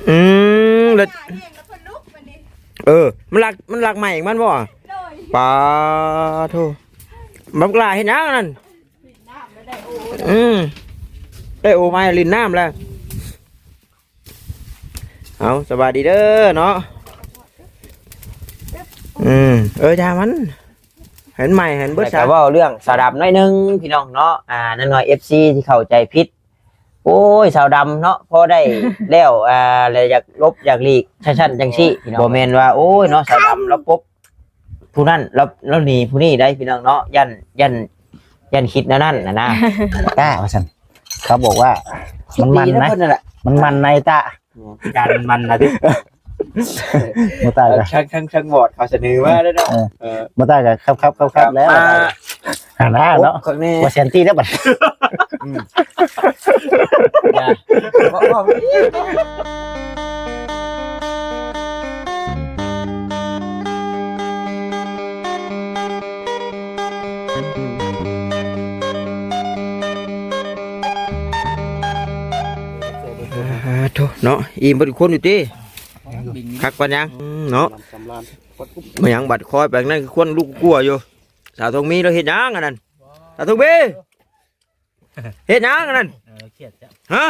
อืมแล้วมันหลักใหม่อีกมันบ่ปลาโธ่บักลาเห็นยังนั่นได้โอไม้ลินน้ำแล้วเอาสบายดีเด้อเนาะจ้ามันเห็นใหม่เห็นเบิดแต่ว่าเรื่องสาวดำน้อยนึงพี่น้องเนาะนั่นหน่อย FC ที่เข้าใจผิดโอ้ยสาวดำเนาะพอได้แล้วเลยอยากลบอยากหลีกชั้นจังซี่พี่น้องบ่แม่นว่าโอ้ยเนาะสาวดำแล้วปุ๊บผู้นั้นแล้วหนีผู้นี้ได้พี่น้องเนาะยันคิดนั่นนะตาว่าซั่นเขาบอกว่ามันนะมันในตาการมันนะดิมาตายกันช่างบอดเขาเสนอว่าได้แล้วมาตายกันครับแล้วหาหน้าเนาะว่าเซนตี้แล้วบัดโถเนาะอิ่มบริคนอยู่ที่คักปัญญังเนาะมายังบัดคอยแบบนั้นควรลูกกลัวอยู่สาวทองมีเราเห็นยังอันนั้นสาวทองมีเห็นยังอันนั้นฮะ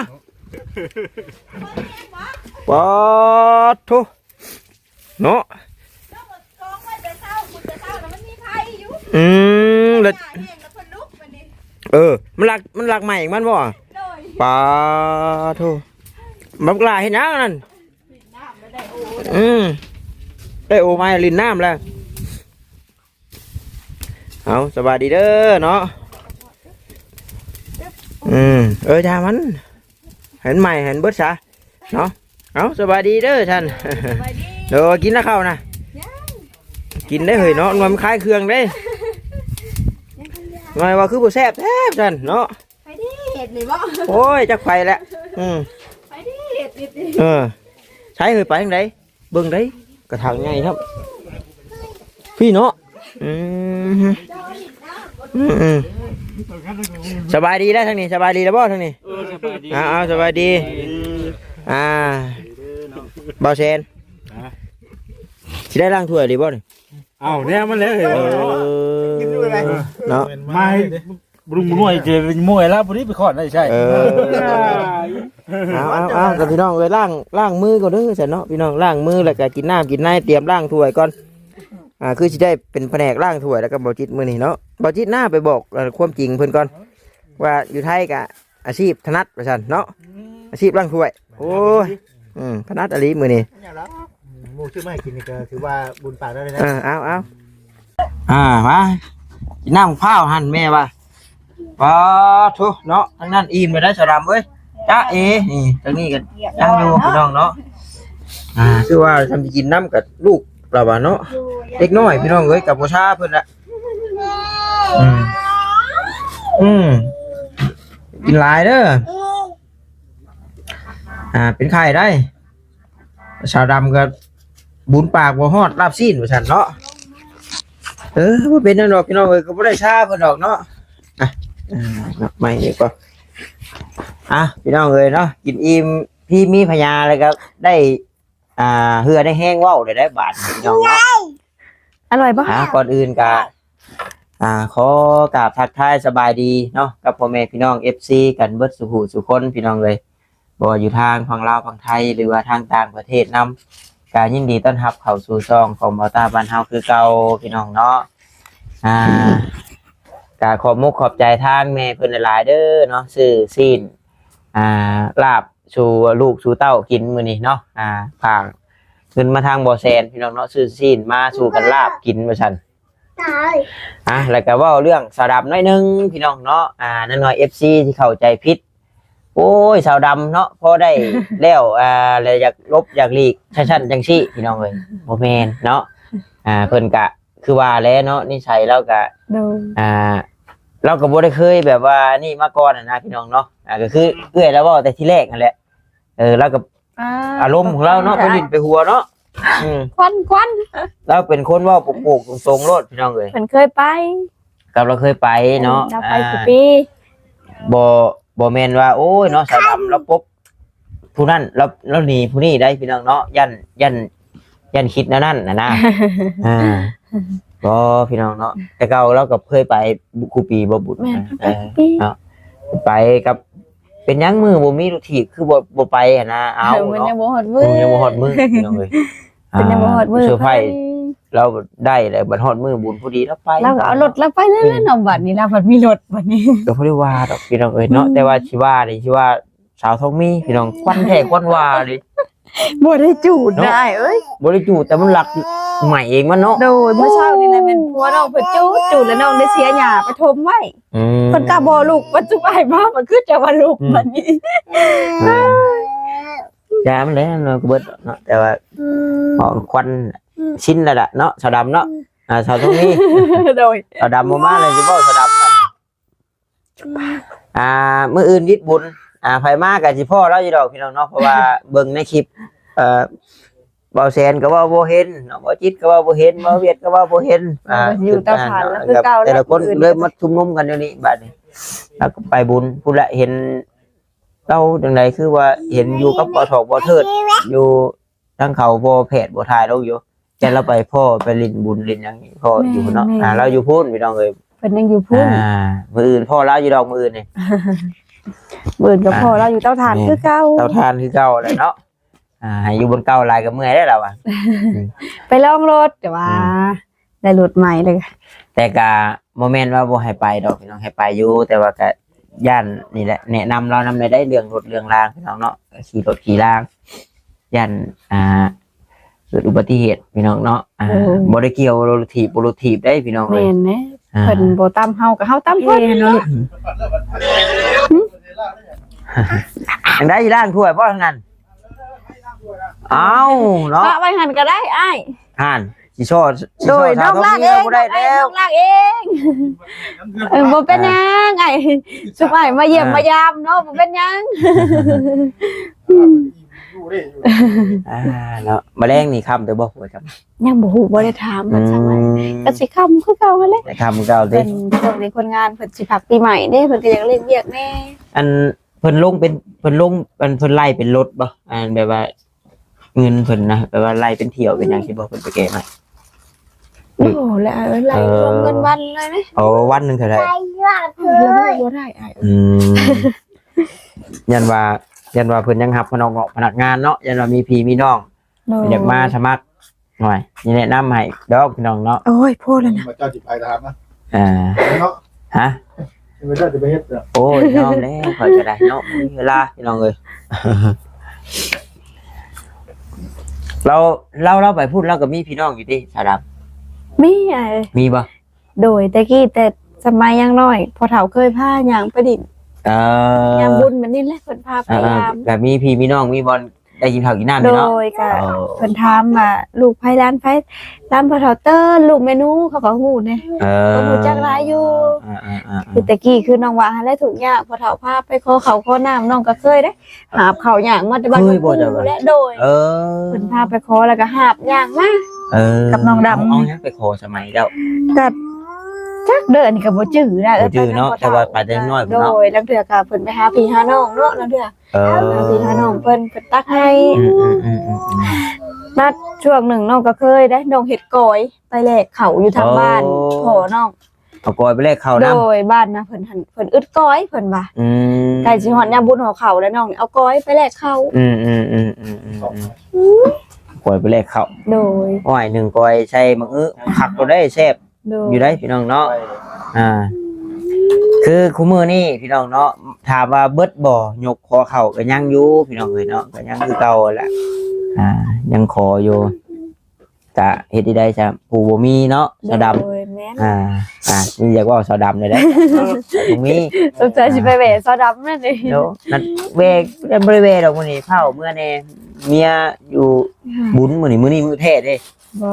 ปอดโถเนาะแล้วมันหลักใหม่อีกมันบ่ปาโธ่บักลาเห็นยังนั่นได้โอไม้ลินน้ำแล้วเอาสบายดีเด้อเนาะจ้ามันเห็นใหม่เห็นเบิดซะเนาะเอาสบายดีเด้อท่านเดี๋ยวกินแล้วเข้านะกินได้เหยเนาะมันคล้ายเครื่องได้ไงว่าคือผู้แซ่บท่านเนาะโอ้ยจักไฟแหละใช้เคยไปทางไหนเบิ่งได้กระถางไงครับพี่เนาะสบายดีได้ทางนี้สบายดีแล้วบ่ทางนี้สบายดีบ่าวเซนสิได้ล้างถ้วยดีบ่เนี่ยเนี่ยมันแล้วเหรอเนาะไม่บุ้งมวยเจเป็นมวยแล้วพอดีไปขอดได้ใช่เอากับพี่น้องเลยล้างมือก่อนเด้อเสร็จเนาะพี่น้องล้างมือแล้วก็กินน้ำกินน้ำเตรียมล้างถ้วยก่อนคือสิได้เป็นแผนกล้างถ้วยแล้วก็บ่จิตมื้อนี้เนาะบ่จิตหน้าไปบอกความจริงเพิ่นก่อนว่าอยู่ไทยก็อาชีพถนัดว่าซั่นเนาะอาชีพล้างถ้วยโอ้ยถนัดอะไรมื้อนี้หมูชื่อไม่กินนี่ก็ถือว่าบุญปากได้เลยนะเอามากินน้ำข้าวหั่นแม่ว่าทุเนาะทั้งนั้นอิ่มไปได้สรำเว้ยจ้านี่ตรงนี้กันยังอยู่พี่น้องเนาะคือว่าทำกินน้ำกับลูกเราบ้าเนาะเด็กน้อยพี่น้องเอ้ยกับผู้ชายเพื่อนละกินหลายเด้อเป็นไข่ได้สาวดำกับบุญปากบ่ฮอดลาบซีนว่าซั่นเนาะบ่เป็นนั่นดอกพี่น้องเอ้ยก็บ่ได้ชาเพิ่นดอกเนาะไม่นี่ก็พี่น้องเอ้ยเนาะกินอิ่มพี่มีพญาเลยครับได้เหือได้แห้งว่าวได้บาทพี่น้องเนาะอร่อยปะก่อนอื่นก็ขอกราบทักทายสบายดีเนาะกับพ่อแม่พี่น้อง FC กันเบิดสุขุสุคนพี่น้องเลยบ่อยู่ทางฝั่งลาวฝั่งไทยหรือว่าทางต่างประเทศนำการยินดีต้อนรับเข้าสู่ช่องของบ่าวตาบ้านเฮาคือเก่าพี่น้องเนาะก็ขอบมุกขอบใจทางแม่เพิ่นหลายเด้อเนาะซื้อซีนลาบชูลูกชูเต้ากินมื้อนี้เนาะฝากเงินมาทางบ่อแซนพี่น้องเนาะซื้อซีนมาสู่กันลาบกินว่าซั่นแล้วก็เว้าเรื่องสาวดำน้อยนึงพี่น้องเนาะนั่นหน่อย FC ที่เข้าใจผิดโอ้ยสาวดำเนาะพอได้แล้วเลยอยากลบอยากหลีกชั้นจังซี่พี่น้องเอ้ยบ่แม่นเนาะเพิ่นก็คือว่าแล้วเนาะนิสัยเราก็เราก็บ่ได้เคยแบบว่านี่มาก่อนนะพี่น้องเนาะก็คือเอื้อยแล้วเว้าแต่ที่แรกนั่นแหละเราก็อารมณ์ของเราเนาะไปลิ้นไปหัวเนาะควันเราเป็นคนเว้าปกๆตรงๆโลดพี่น้องเอ้ยมันเคยไปกับเราเคยไปเนาะเราไปกี่ปีบ่แม่นว่าโอ้ยเนาะสาวดำแล้วปุ๊บ ผู้นั้นเราหนีผู้นี้ได้พี่น้องเนาะยันคิดนั่นนะ อ่าก็พี่น้องเนาะแต่เก่าเราก็เคยไปครูปีบ่บุญ แม่น เนาะไปกับเป็นยังมือบ่มีรถถีบคือบ่ไปอ่ะนะเอา มัน เนาะ ยังบ่ฮอดมือ ยังบ่ฮอดมือพี่น้องเอ้ย เป็นยังบ่ฮอดมือ เซอร์ไพรส์เราได้เลยบัดฮอดมือบุญพอดีแล้วไป เราก็เอารถเราไปแล้วๆน้องบัดนี้เราบัดมีรถบัดนี้ ก็บ่ได้ว่าดอกพี่น้องเอ้ยเนาะแต่ว่าสิว่านี่สิว่าสาวทองมีพี่น้องควันแท้ควันว่าเลย บ่ได้จูดได้เอ้ย บ่ได้จูดแต่มันหลักใหม่เองมันเนาะ โดยเมื่อเช้านี่แหละแม่นผัวน้องเพิ่นจูดแล้วน้องได้เสียหญ้าไปทมไว้ อืม เพิ่นก็บ่ลูกปัจจุบันมามันคือจะว่าลูกบัดนี้ ยามันเลยเนาะก็เบิดเนาะแต่ว่าหอมควันชิ้นแล้วล่ะเนาะสาวดำเนาะสาวทองมี โดย สาวดำบ่มาเลยสิบ่สาวดำบัดมื้ออื่นยิดบุญไผมาก็สิพ่อเราอยู่ดอกพี่น้องเนาะเพราะว่าเบิ่งในคลิปเบาแสนก็ว่าบ่เห็นเนาะบ่จิตก็ว่าบ่เห็นบ่เวียดก็ว่าบ่เห็น อยู่เตาถ่านแล้วคือเก่า แต่ละคนเลยมาชุมนุมกันเดี๋ยวนี้บัดนี้แล้วก็ไปบุญพุ่นละเห็นเราจังไดคือว่าเห็นอยู่กับบ่ถอกบ่เทิดอยู่ทางเขาบ่แพทย์บ่ทายเราอยู่แต่เราไปพ่อไปลินบุญลินหยังนี่พ่ออยู่เนาะเราอยู่พุ่นพี่น้องเอ้ย เพิ่นยังอยู่พุ่น มื้ออื่นพ่อเราอยู่ดอกมื้ออื่นนี่ เบิ่นกับพ่อเราอยู่เตาถ่านคือเก่า เตาทานคือเก่าแหละเนาะให้อยู่บนเก่าหลายก็เมื่อยได้แล้วอ่ะ ไปลองรถแต่ว่าได้รถใหม่เลย แต่ก็บ่แม่นว่าบ่ให้ไปดอกพี่น้องให้ไปอยู่แต่ว่าก็ย่านนี่แหละแนะนำเรานำได้เรื่องรถเรื่องรางพี่น้องเนาะขี่รถขี่รางย่านเกิดอุบัติเหตุพี่น้องเนาะบ่ได้เกี่ยวรถถีบได้พี่น้องเอ้ย แม่นแหมเพิ่นบ่ตามเฮาก็เฮาตามเพิ่นเนาะ อันใดล้างถ้วยบ่ทั้งนั้นเอ้าเนาะ ว่าไว้หันก็ได้อ้าย ห่านสิโชด โดยน้องลากเอง บ่ได้แล้ว น้องลากเองบ่เป็นหยังไอ้สุขอ้ายมาเยี่ยมมายามเนาะบ่เป็นหยัง เนาะแมลงนี่คํแต่บ่ฮู้จัก ยังบ่ฮู้บ่ได้ถามมันจังได๋ก็สิคำคือเก่าหั่นแหละ ได้คํเก่าติ เพิ่นช่วงนี้คนงานเพิ่นสิพักปีใหม่เด้เพิ่นก็อยากเล่นเวียกแน่ อันเพิ่นลงเป็นเพิ่นไล่เป็นรถบ่อันแบบว่าเงินเพิ่นนะแบบว่าไล่เป็นเที่ยวเป็นหยังสิบ่เพิ่นไปแก้มา โอ้แล้วอะไรรวมเงินวันเลยนะ เอาวันหนึงเท่าไหร่ แล้วบ่ได้อ้าย ยันว่าเพิ่นยังรับพนักงานเนาะยันว่ามีพี่มีน้องอยากมาสมัครหน่อยแนะนำให้ดอกพี่น้องเนาะ โอ้ยพูดแล้วนะ มาเจ้าจิไปถามนะ เนาะฮะ ไม่ได้จะไปเฮ็ด โอ้ยยอมแล้วข่อยก็ได้เนาะมีเวลาพี่น้องเอ้ย เราไปพูดเราก็มีพี่น้องอยู่ดิสาดับ มีไอ้ มีบ่ โดยแต่กี้แต่สมัยยังน้อยพอเฒ่าเคยพาย่างไปดินย่างบุญมันนี่แหละเพิ่นพาไปยาม แบบมีพี่มีน้องมีบอลได้กินข้าวกินน้ำ โด เนาะ ยก็เพิ่นถามว่าลูกไผร้านไผร้านพอเฒ่าเติ้นลูกเมนูเขาก็ฮู้แน่ก็ฮู้จักหลายอยู่คือแต่กี้คือน้องว่าหาได้ถูกยากพอเฒ่าพาไปขอเขาวขอน้ำน้องก็เคยได้หาบเขาวย่างมาแต่บ้านและโดยเพิ่นพาไปขอแล้วก็หาบย่างมากับน้องดำ เอายังไปขอสมัยแล้ว ก็จักเดินก็บ่จื้อได้ บ่จื้อเนาะแต่ว่าไปแต่น้อยพุ่น โด เนาะ ยลังเทื่อก็เพิ่นไปหาพี่หาน้องเนาะลังเทื่อหาพี่หาน้องเพิ่นตักให้นัดช่วงหนึ่งน้องก็เคยได้น้องเฮ็ดกอยไปแลกเขาอยู่ทางบ้านพ่อน้อง เอากอยไปแลกข้าว โด น้ำ ยบ้านนะเพิ่นอึดกอยเพิ่นว่าใกล้สิฮอดยามบุญหัวเขาแล้วน้องนี่เอากอยไปแลกเขา กอยไปแลกข้าว โดย อ้อยหนึ่งกอยใส่มังอึผักก็ได้แซ่บ โดย อยู่ได้พี่น้องเนาะคือคู่มือนี่พี่น้องเนาะถามว่าเบิดบ่ยกคอเข่าก็ยังอยู่พี่น้องเอ้ยเนาะก็ยังคือเก่าแหละยังขออยู่จะเฮ็ดได้จ้ะผู้บ่มีเนาะสาวดำ โดยแม่น นี่อยากว่าสาวดำเลยได้บ่มี สงสัยสิไปแหวซอดำนั่นเอง เนาะนั่นเวกบ่ได้เวดอกมื้อนี้เฒ่าเมื่อแน่เมียอยู่บุญมื้อนี้มื้อเทศเด้ บ่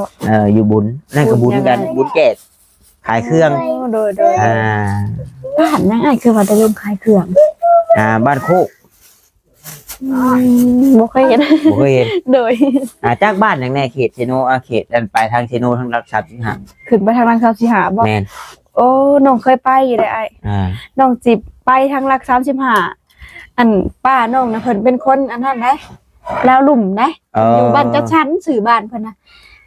อยู่บุญนั่นก็บุญกันบุญแกะขายเครื่อง โดย อ่า บ้านยังไงคือว่าจะลงขายเครื่อง บ้านโคก บ่เคยเห็น บ่เคยเห็น โดย จากบ้านอย่างแน่เขตเชโนเขตอันไปทางเชโนทางรักษาสิงหา ขึ้นไปทางรัก35บ่ แม่น โอ้น้องเคยไปอยู่ได้ไอ้น้องจิบไปทางรัก35 อันป้าน้องนะเพิ่นเป็นคนอันนั้นนะลาวหลุ่มนะอยู่บ้านจัดชั้นสื่อบ้านเพิ่นนะ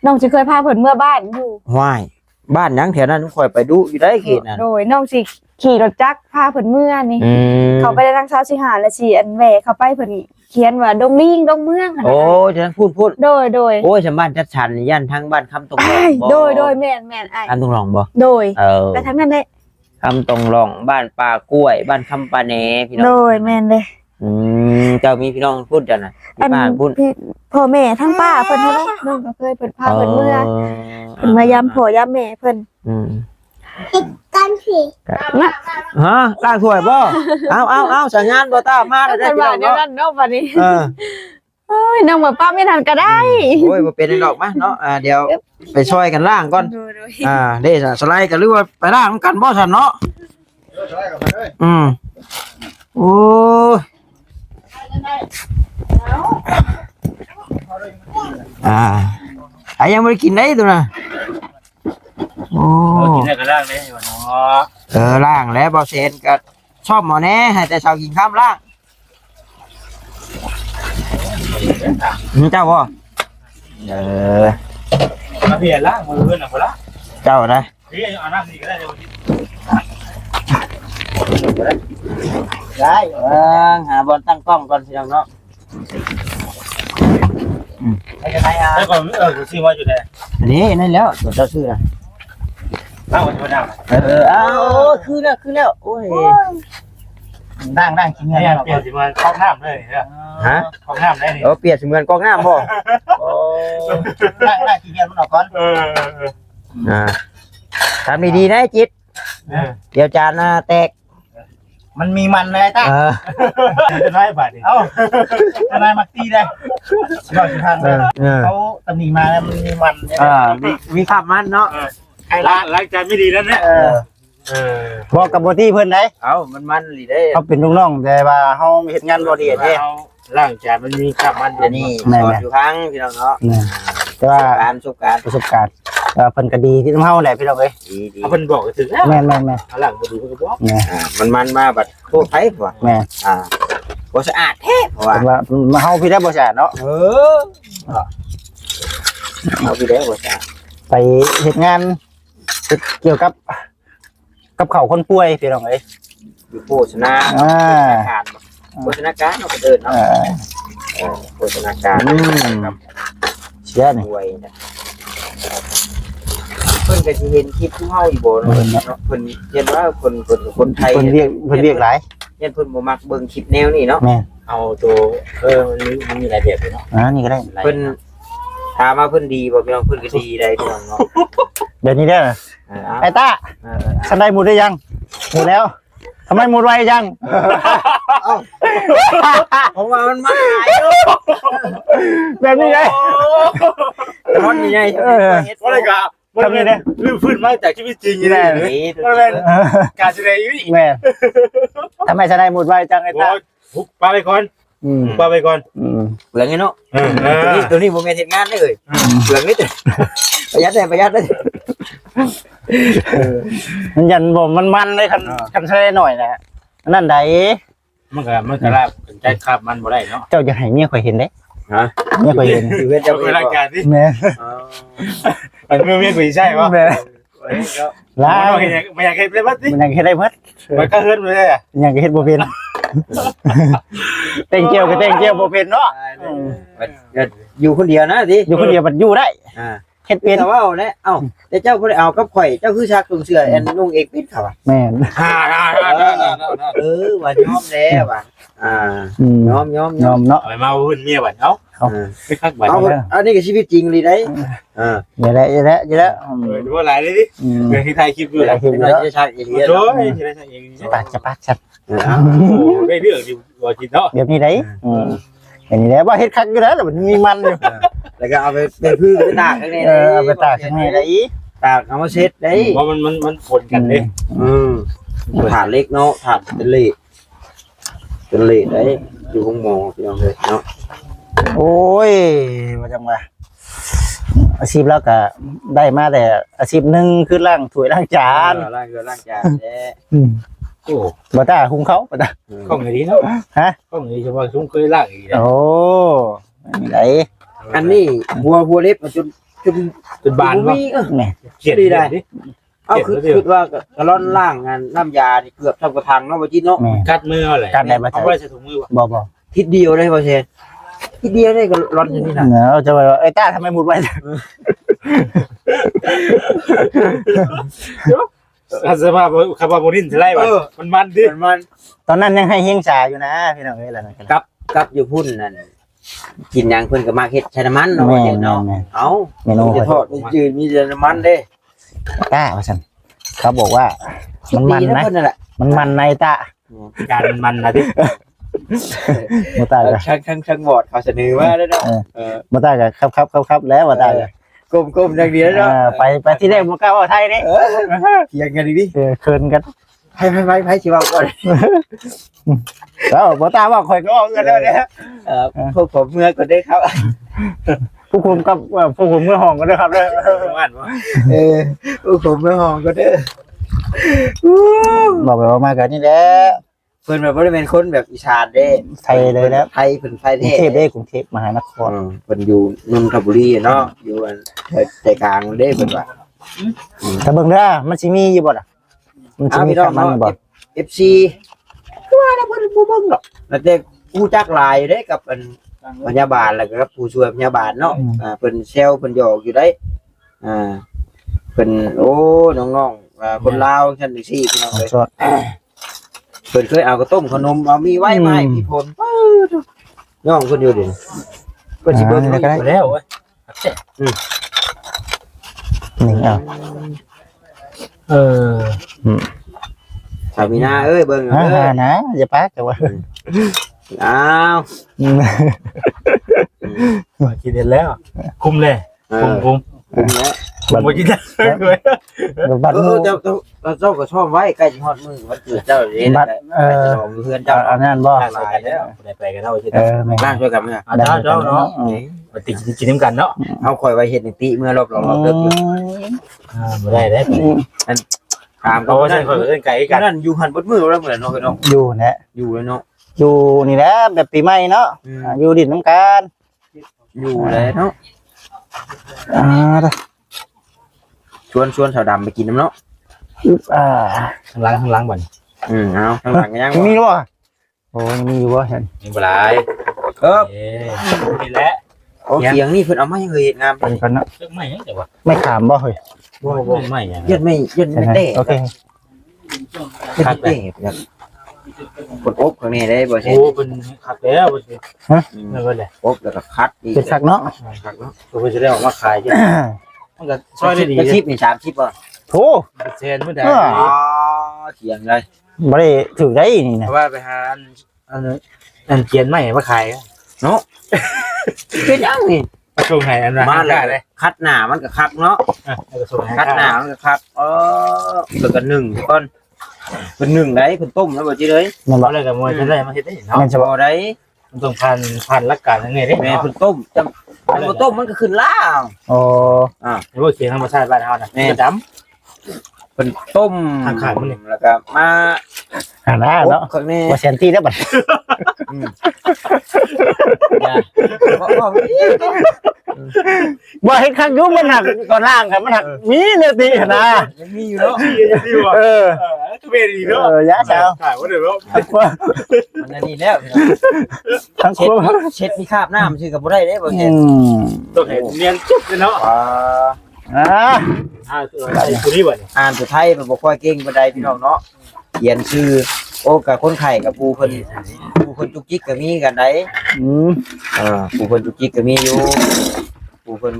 น้องจะเคยพาเพิ่นเมื่อบ้านอยู่ ว้ายบ้านหยังแถวนั้นข่อยไปดูอยู่ได้เขตนั่น โดยน้องสิขี่รถจักรพาเพิ่นเมื่อนี่เขาไปได้ทางเช้าสิหาและสิอันแหวกเขาไปเพิ่นเขียนว่าดงลิงดงเมือง โอ้ฉะนั้นพูด โดย โอ้ยฉันบ้านจัดฉันย่านทางบ้านคำตรงหลองบ่ โดยแม่นอ้าย คำตรงหลองบ่ โดย ไป ทางนั้นได้ คำตรงหลองบ้านป่ากล้วย บ้านคำปาแหนพี่น้อง โดยแม่นเลย เจ้ามีพี่น้องพูดจังน่ะมีบ้านพูด พ่อแม่ทั้งป้าเพิ่นเท่านั้นน้องก็เคยเพิ่นพาเพิ่นเมื่อเพิ่นมายามพ่อยามแม่เพิ่น กันผี นะ ฮะล้างถ้วยบ่เอาสัญญาณบ่ตามมาแล้วได้ เพิ่น พี่น้ ว่า อง เดี๋ยว เนาะ นั้นเนาะบัดนี้ เออ โอ้ยน้องว่าป้าไม่ทันก็ได้ โอ้ยบ่เป็นไรดอกมาเนาะเดี๋ยวไปช่วยกันล้างก่อน โดย เด้สไลด์กันหรือว่าไปล้างกันบ่ซั่นเนาะโอ้ยยังไม่ได้กินได้ตัวน่ะโอ้ กินได้ก็ล่างได้อยู่เนาะ ล่างแล้วบ่เซนก็ชอบหมอแน่ให้แต่เช้ากินข้ามล่างเจ้าบ่มาเปลี่ยนล่างมือเพื่อนน่ะพอละ เจ้านะ พี่เอาน้ำนี่ก็ได้เดี๋ยว ได้หาบอลตั้งกล้องก่อนพี่น้องเนาะไปกันไหนแล้วก็ซื้อมาอยู่ไหน นี่นั่นแล้วตัวเจ้าชื่อนะ เอาไว้ที่บ้าน คือแล้วโอ้ย นั่งกิน เนี่ เงี้ ย ย เปลี่ยนสิมาเข้าน้ำเลยเนี่ย ฮะ เข้าน้ำได้นี่ เปลี่ยนเสมือนกองน้ำบ่โอ้ นั่งกินเงี้ยมันออกก่อน ทำดีๆนะจิตเดี๋ยวจานแตก มันมีมันเลยต้า จะได้บาทนี่ เอ้าทนายมักตีได้ยอดทางเลยเขาตำหนิมาแล้วมันมีมัน มีขับมันเนาะ ใครล้างจานไม่ดีแล้วเนี่ยบอกกับบ่ที่เพิ่นได้ มันหลีได้ เขาเป็นลูกน้องแต่ว่าเฮาเฮ็ดงานบ่ดีเด้ ล้างจานมันมีขับมัน เดี๋ยวนี้สอนอยู่ครั้งพี่น้องเนาะ แต่ว่า ประสบการณ์ ประสบการณ์เพิ่นก็ดีที่เฮาแหละพี่น้องเอ้ย ดี เอาเพิ่นบอกถึงแล้ว แม่น หลังบ่ดีเพิ่นก็บอก มันมาบัดโทษไผกว่า แม่ บ่สะอาดแท้เพราะว่า ว่ามาเฮาพี่ได้บ่สะอาดเนาะ เอาไปได้บ่สะอาด ไปเฮ็ดงานเกี่ยวกับเขาคนป่วยพี่น้องเอ้ย อยู่โภชนาการโภชนาการเนาะเดินเนาะโภชนาการ เสียนี่ ป่วยนะเพิ่นก็สิเห็นคลิปของเฮาอยู่บ่เนาะเพิ่นเห็นว่าคนไทย เพิ่นเรียกหลาย เห็นเพิ่นบ่มักเบิ่งคลิปแนวนี้เนาะ แม่ เอาตัวมันมีหลายแบบเนาะ นี่ก็ได้ เพิ่นถามว่าเพิ่นดีบ่พี่น้องเพิ่นก็ดีได้พี่น้องเนาะ เดี๋ยวนี้ได้ไอ้ต้าฉันได้หมดได้ยังหมดแล้วทำไมหมดไวยัง เพราะว่ามันมาหลายอยู่ แบบนี้ไง มันนี่ไงเฮ็ด ว่าอะไรกันทำยังไงลืมฟื้นมาจากชีวิตจริงนี่แหละว่าเป็นการแสดงอยู่นี่ แม่ทำไมฉันได้หมดไวจังไอ้ต้า หุบปลาไปก่อนปลาไปก่อน เปลืองไงเนาะตัวนี้บ่แม่นเฮ็ดงานได้เอ้ยเปลืองนิดประหยัดได้ มันยันบ่มันเลยคันใช้หน่อยนะนั่นใด มันก็ลาบใจขับมันบ่ได้เนาะ เจ้าจะให้เมียข่อยเห็นได้ ฮะ เมียข่อยเห็น คือเว้น จะ เจ้า เวลาการที่ แม่ มันไม่คุยใช่ป่ะ แม่ ลา ลา ไม่อยากเห็นเลยมั้ย มันยังเฮ็ดได้หมด มันก็เฮิร์ตเลยอ่ะ ยังเฮ็ดบ่เป็นเต้งเกี่ยวก็เต้งเกี่ยวบ่เป็นเนาะ อยู่คนเดียวนะสิ อยู่คนเดียวมันอยู่ได้เฮ็ดเป็น แต่ว่าเอาเนี่ยแต่เจ้าบ่ได้เอากับข่อยเจ้าคือชักตรงเสื้อแอนนุ่งเอกปิดเขา แม่น ว่ายอมแล้วว่ะยอม ยอมเนาะ ไปมาหุ่นเมียบัดเอ้าไปคักบัด เอาอันนี้ก็ชีวิตจริงเลยได้อย่าแล้ว ดูว่าหลายเลยดิเดี๋ยวที่ถ่ายคลิปอยู่แหละ เป็นอะไรจะชักอีก โอ้ยที่ได้ใช่เอง จะปากชัด ได้เรื่องดิบ่จิตเนาะ เดี๋ยวนี้ได้อย่างนี้แล้วว่าเฮ็ดคักอยู่แล้วมันมีมันอยู่ แล้วก็เอาไปพึ่งไปตากข้างใน เอาไปตากข้างในได้อี ตากเอามาเช็ดได้ ว่ามันผลกันเด้ ถาดเล็กเนาะถาดเป็นเละได้อยู่ห้องหมอพี่น้องเลยเนาะ โอ้ยว่าจังว่าอาชีพแล้วก็ได้มาแต่อาชีพหนึ่งคือล้างถ้วยล้างจาน ล้างจานแท้ โอ้ บ่ตาหุงเขาบ่ตา ข้องไหนดีเนาะ ฮะ ข้องไหนเฉพาะชุ่มเคยล่างอีก โอ้ไม่ได้ อันนี้บัวเล็บจน จนบานวะ แหม่ เขียนดีได้ เอาคือว่ากระล่อนล่างงานน้ำยาเกือบทำกระทังเนาะบ่จิเนาะ แหม่ กัดมืออะไร กัดได้บ่ เอา ตา ไว้ใส่ถุงมือวะ บ่ ทิศเดียวได้บ่เชนทิศเดียวได้ก็ร่อนอย่างนี้นะ เนาะจะว่าไอ้ตาทำไมมุดไว้ สภาพคาร์บอนโมนินเท่าไรวะมันดิ มัน ตอนนั้นยังให้เฮียงชาอยู่นะพี่น้องเอ้ยล่ะนะ กับอยู่พุ่นนั่นกินยังเพิ่นก็มาเฮ็ดใช้น้ำมันเนาะเนาะเอา เมนู จะทอดจืดมีแต่น้ำมันเด้ ตาว่าซั่นเขาบอกว่ามันนะ เพิ่นนั่นแหละ มันในตา การมันนะที่ บ่ตาก็ ช่างบอดเขาเสนอมาแล้วเนาะ บ่ตาก็ครับแล้วบ่ตาก็ ก้มอย่างเดียวเนาะ ไปที่แรกบ่กล้าเว้าไทยเด้ เถียงกันดิ เคินกัน ให้สิว่าก่อน แล้วบ่ตาว่าข่อยก็เอาเงินแล้วเนี่ย พวกผมเมื่อก็ได้ครับ ผู้คุมกับผู้คุมเมื่อห้องก็ได้ครับเด้อ มันวะ พวกผมเมื่อห้องก็ได้ บอกไปว่ามากันนี่แหละ เพิ่นแบบบ่ได้เป็นคนแบบอีสานเด้ ไทยเลยแล้ว ไทยเพิ่นไทย กรุง แท้ เทพได้กรุงเทพมหานคร เพิ่นอยู่นนทบุรีเนาะอยู่อันใจกลางเด้เพิ่นว่า ถ้าเบิ่งเด้อมันสิมีอยู่บ่ล่ะมันสิมีคำมันบ่ FC คือว่าแล้วเพิ่นบ่เบิ่งหรอกแล้วแต่ผู้จักหลายเด้กับอันพยาบาลแล้วก็กับผู้ช่วยพยาบาลเนาะเพิ่นแซวเพิ่นหยอกอยู่ได้เพิ่นโอ้น้องๆคนลาวซั่นจังซี่พี่น้องเอ้ย สด เพิ่นเคยเอากระต้มขนมเอามีไว้มาให้พี่พลน้องเพิ่นอยู่ดิเพิ่นสิเบิ่ง ก็ได้ แล้วเว้ย นี่เอา เออ สามีนาเอ้ยเบิ่ง ฮ่า เอ้ย นะอย่าปากแต่ว่า อ้าว กินเด็ดแล้วคุมเลยคุม ผมแล้ว คุมไปกินได้เลย บัด เจ้าก็ชอบไว้ใกล้สิฮอดมื้อวันเกิดเจ้าเด้ บัด ของเพื่อนเจ้า อันนั้นบ่ หลายแล้วไปกันเท่าที่ แม่ บ้านช่วยกันมั้ย เจ้าเนาะมาติดกินน้ำกันเนาะ เอาข่อยไว้เฮ็ดนิติเมื่อรอบเลิกอยู่ ไม่ได้ได้ ถาม เขา เขา ใช่คนเล่นไก่กัน นั่นอยู่หันบดมือแล้วเหมือนเนาะเนาะ อยู่นะ อยู่แล้วเนาะ อยู่นี่แหละแบบปีใหม่เนาะอยู่ดินน้ำกัน อยู่แล้วเนาะ ชวนสาวดำไปกินน้ำเนาะ ข้างล่างบ่อน เอาข้างหลังยัง มีหรือเปล่าโอ้มีอยู่วะเห็น มีปลาย นี่แหละ โอ้เสียงนี่เพิ่นเอามายังเคยเห็นงาม เป็นกันเนาะ ไม่แต่ว่า ไม่ขามบ่เฮ้ย ไม่ยัง ยัดไม่เตะ โอเค ยัดเตะแบบกดอบข้างนี้ได้บ่ใช่ โอ้เป็นขัดแล้วไม่เป็นไร อบแล้วก็คัดอีก เป็นสักเนาะ คัดเนาะ ตัวจะได้ออกมาขายใช่ไหมมันก็ช่วยได้ดี ชิปนี่3ชิปบ่ โถ เซนไม่ได้ เสียงเลย บ่ได้ถือได้นี่ เพ นะ ราะว่าไปหาอันเกียนไม่มาขาย เนาะเป็นยังนี่ มาช่วงไหนอันนั้น มาเลยคัดหน้ามันก็คักเนาะ คัดหนามันก็ครับแล้วก็1ก่อนเป็น1ได้เพิ่นต้มแล้วบ่จิเลย นั่นบ่ เอาเลยกับมวยจะได้มาเฮ็ดได้เนาะ มันจะ บ่ได้ มันต้องพันลักการยังไงได้ แม่เพิ่นต้มจำมันบ่ต้มมันก็ขึ้นล่าง โอ้ หรือว่าเสียงธรรมชาติบ้านเฮาน่ะมันด เพิ่นต้ม ทางขายมันนี่ แล้วก็มา หาหน้าเนาะ ข้างนี้ ว่าเซนตี้ได้บ่ บ่เฮ็ดคักอยู่มันหักก่อนล่างครับมันหักมีเลยตินะ ยังมีอยู่เนาะ เออ ก็เป็นดีเนาะ ยะเช้า ขายว่าเดี๋ยว ทั้งครัว มันอันนี้แล้ว ทั้งครัว เช็ดมีคราบน้ำชื่อก็บ่ได้เด้บ่เช็ด ต้องเห็นเนียนจุ๊บเลยเนาะ อ่า ไอ้ตัวนี้บ่เนี่ย อ่านตัวไทยมันบ่ค่อยเก่งปานใดพี่น้องเนาะเขียนชื่อโอ้กับคนไข้กับผู้เพิ่นจุกจิกก็มีกันได้ ผู้เพิ่นจุกจิกก็มีอยู่ผู้เพิ่น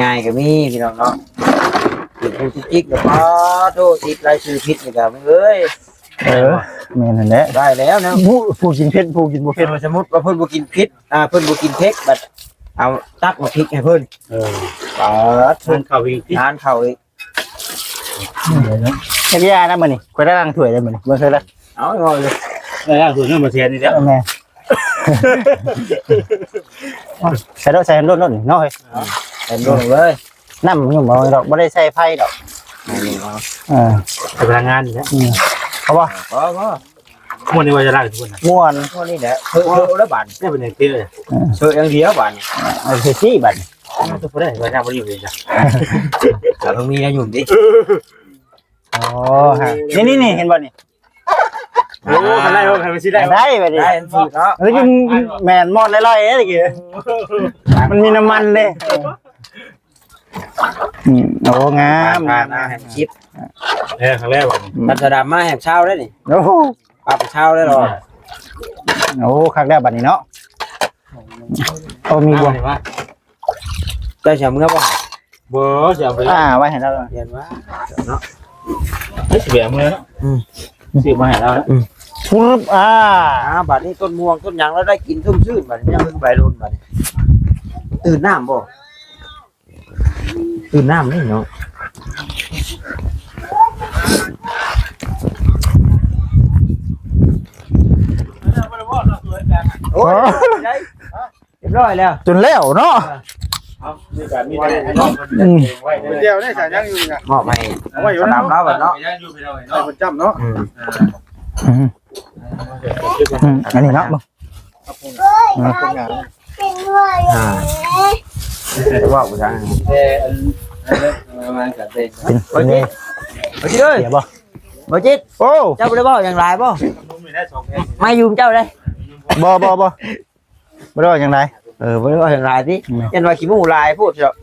ง่ายๆก็มีพี่น้องเนาะผู้จุกจิกก็พอโทษติดรายชื่อผิดนี่ก็เอ้ย แม่นั่นแหละ ได้แล้วนะ ผู้กินเผ็ดผู้กินบ่เผ็ด สมมุติว่าเพิ่นบ่กินพริกเพิ่นบ่กินเผ็ดบัดเอาตักมาพริกให้เพิ่นทานข้าวอีกที่ ทานข้าวอีก จักยานะมื้อนี้ข่อยได้ล้างถ้วยได้มื้อนี้เบิ่งเคยละ เอางอยเลย แล้วส่วนนี้มาเทียนนี่แล้ว แม่ใส่ใส่รถเนาะเฮ้ย เต็มลงเลย น้ำยุ่มบ่ดอกบ่ได้ใส่ไฟดอก พลังงานนี่นะ เขาบ่ ม่วนนี่ว่าจะได้ทุกคนนะ ม่วน พวกนี้แหละเพิ่มแล้วบาท นี่เป็นอย่างเตี้ยเลย เชื่ออย่างเดียวบาท มันคือซี่บัด ทุกคนได้ว่าหน้าบ่อยู่เลยจ้ะ แต่ตรงนี้นะอยู่ดิ อ๋อฮะนี่เห็นบ่นี่ โอ้คันได้บ่คันมันสิได้บ่ ได้บัดนี้ ได้สิเนาะ แล้วกินแมนมอดไล่ๆเอ้ยตะกี้มันมีน้ำมันเลยโอ้งาม ผ่านมาแห่งชิป ครั้งแรกบ่ มันจะดำมาแห่งเช้าได้นี่ โอ้โห ปรับเช้าได้หรอ โอ้คักได้บัดนี้เนาะโอ้มีบ่ ว่า เจ้าเฉมื่อบ่ บ่สิเอาไป ไว้ให้เรา เรียนว่าเนาะ สิเบียมือเนาะสิมาให้เราแล้ว ปุ๊บบาทนี้ต้นม่วงต้นยางแล้วได้กินชุ่มชื่นบาทนี้ใบรุ่นบาทนี้ตื่นน้ำบ่ตื่นน้ำนี่เนาะ โอ้ เรียบร้อยแล้ว จนแล้วเนาะ มีการมีแต่น้องไว้เดียวได้สายังอยู่น่ะ มอบให้สนามเราแบบเนาะ ยังอยู่ไปเลยเนาะมันจำเนาะ อันนี้เนาะ จะบอกกูจัง เป็นนี่ บ่จิตเอ้ย เดี๋ยวบ่ บ่จิต โอ้ เจ้าบ่ได้บอกอย่างไรบ่มายืมเจ้าเลย บ่ได้ว่าจังได๋ บ่ได้บอกอย่างไรสิยันว่าขี้มูลายพูดเถอะ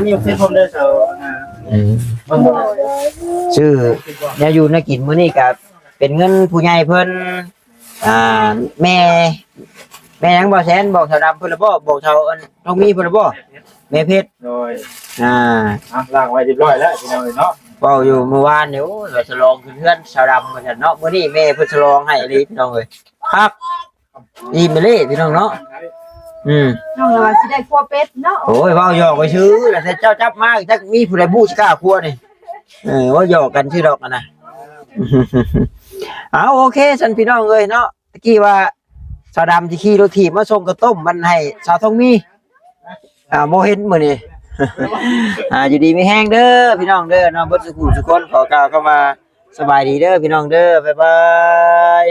นี่เพิ่นผมได้เซา ชื่อเนี่ยอยู่ในกินมื้อนี้ก็เป็นเงินผู้ใหญ่เพิ่นแม่ยังบ่แสนบอกชาวดำเพิ่นละบ่บอกชาวอันต้องมีเพิ่นละบ่แม่เพชร โดย À, ล้างไว้เรียบร้อยแล้วพี่น้องเนาะ เว้าอยู่เมื่อวานนี่โอ้ยฉลองขึ้นเฮือนชาวดำเหมือนกันเนาะมื้อนี้แม่เพิ่นฉลองให้อีหลีพี่น้องเอ้ยครับอีเมลี่พี่น้องเนาะน้องเลยว่าสิได้ครัวเป็ดเนาะ โอ้ยเว้าหยอกไว้ชื่อแล้วแต่เจ้าจับมาจักมีผู้ใดบูชกล้าครัวนี่ว่าหยอกกันชื่อดอกอะนะ เอาโอเคฉันพี่น้องเอ้ยเนาะตะกี้ว่าชาวดำที่ขี่รถถีบมาส่งกระต้มมันให้ชาวทองมีโมเห็นมื้อนี้ อยู่ดีไม่แห้งเด้อพี่น้องเด้อเนาะเบิดสุขุทุกคนขอกล่าวเข้ามาสบายดีเด้อพี่น้องเด้อบ๊ายบาย